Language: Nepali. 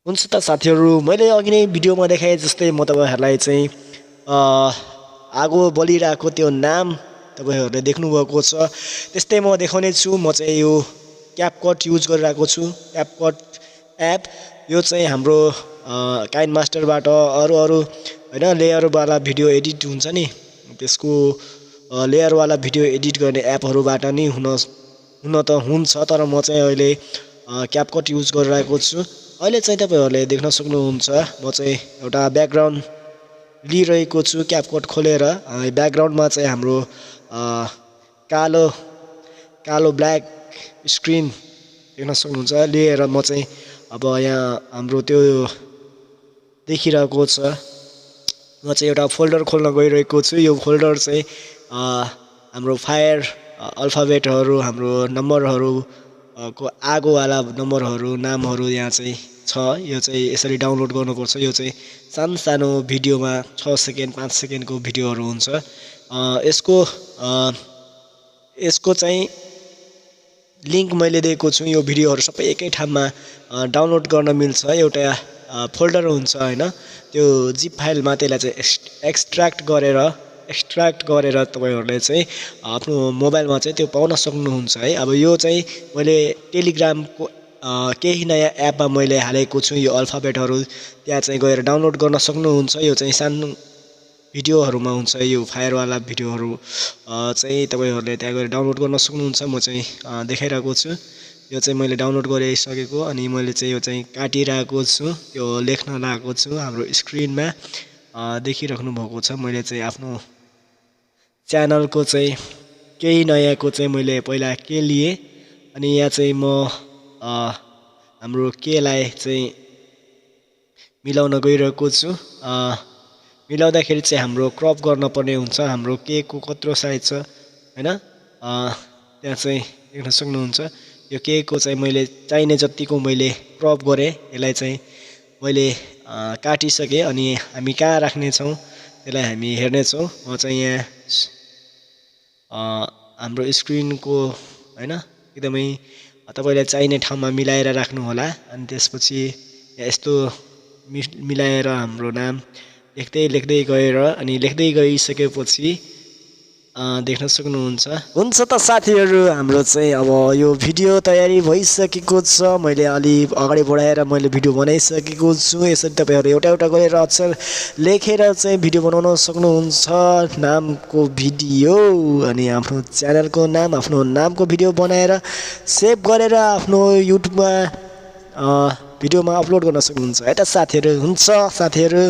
हुन्छ त साथीहरु मैले अघि नै भिडियोमा देखाए जस्तै म तपाईहरुलाई चाहिँ आगो बलिरहेको त्यो नाम तपाईहरुले देख्नु भएको छ त्यस्तै म देखाउने छु म चाहिँ यो क्यापकट युज गरिरहेको छु क्यापकट एप यो चाहिँ हाम्रो काइन मास्टरबाट अरु हैन लेयर वाला भिडियो एडिट हुन्छ नि त्यसको लेयर वाला भिडियो एडिट गर्ने एपहरुबाट नि हुन त हुन्छ तर म चाहिँ अहिले क्यापकट युज गरिरहेको छु अहिले चाहिँ तपाईहरुले देख्न सक्नुहुन्छ म चाहिँ एउटा ब्याकग्राउन्ड लिइरहेको छु क्यापकट खोलेर ब्याकग्राउन्डमा चाहिँ हाम्रो कालो ब्ल्याक स्क्रिन देख्न सक्नुहुन्छ लिएर म चाहिँ अब यहाँ हाम्रो त्यो देखिरहेको छ म चाहिँ एउटा फोल्डर खोल्न गइरहेको छु यो फोल्डर चाहिँ हाम्रो फायर अल्फाबेटहरु हाम्रो नम्बरहरु को आगो वाला नम्बरहरु नामहरु यहाँ चाहिँ छ यो चाहिँ यसरी डाउनलोड गर्नुपर्छ यो चाहिँ सानो भिडियोमा 6 सेकेन्ड 5 सेकेन्डको भिडियोहरु हुन्छ यसको चाहिँ लिंक मैले दिएको छु यो भिडियोहरु सबै एकै ठाउँमा डाउनलोड गर्न मिल्छ एउटा फोल्डर हुन्छ हैन त्यो जिप फाइलमा त्यसलाई चाहिँ एक्सट्र्याक्ट गरेर तपाईहरुले चाहिँ आफ्नो मोबाइलमा चाहिँ त्यो पाउन सक्नुहुन्छ है अब यो चाहिँ मैले टेलिग्रामको केही नयाँ एपमा मैले हालेको छु यो अल्फाबेटहरु त्यहाँ चाहिँ गएर डाउनलोड गर्न सक्नुहुन्छ यो चाहिँ सानो भिडियोहरुमा हुन्छ यो फायरवाला भिडियोहरु चाहिँ तपाईहरुले त्यहाँ गएर डाउनलोड गर्न सक्नुहुन्छ म चाहिँ देखाइरहेको छु यो चाहिँ मैले डाउनलोड गरिसकेको अनि मैले चाहिँ यो चाहिँ काटिरहेको छु त्यो लेख्न लागेको छु हाम्रो स्क्रिनमा देखिराख्नु भएको छ मैले चाहिँ आफ्नो च्यानलको चाहिँ केही नयाँको चाहिँ मैले पहिला के लिए अनि यहाँ चाहिँ म हाम्रो केलाई चाहिँ मिलाउन गइरहेको छु मिलाउँदाखेरि चाहिँ हाम्रो क्रप गर्न पर्ने हुन्छ हाम्रो के को कत्रो साइज छ हैन त्यहाँ चाहिँ देख्न सक्नुहुन्छ यो के को चाहिँ मैले चाहिने जतिको मैले क्रप गरे यसलाई चाहिँ मैले काटिसके अनि हामी कहाँ राख्ने छौं त्यसलाई हामी हेर्ने छौं म चाहिँ यहाँ हाम्रो स्क्रिनको हैन एकदमै तपाईले चाहिने ठाउँमा मिलाएर राख्नु होला अनि त्यसपछि यस्तो मिलाएर हाम्रो नाम लेख्दै गएर अनि लेख्दै गइसकेपछि देख्न सक्नुहुन्छ हुन्छ त साथीहरु हाम्रो चाहिँ अब यो भिडियो तयारी भइसकेको छ मैले अलि अगाडि बढाएर मैले भिडियो बनाइसकेको छु यसरी तपाईहरु एउटा गरेर अक्षर लेखेर चाहिँ भिडियो बनाउन सक्नुहुन्छ नामको भिडियो अनि आफ्नो च्यानलको नाम आफ्नो नामको भिडियो बनाएर सेभ गरेर आफ्नो युट्युबमा भिडियोमा अपलोड गर्न सक्नुहुन्छ है त साथीहरु हुन्छ साथीहरु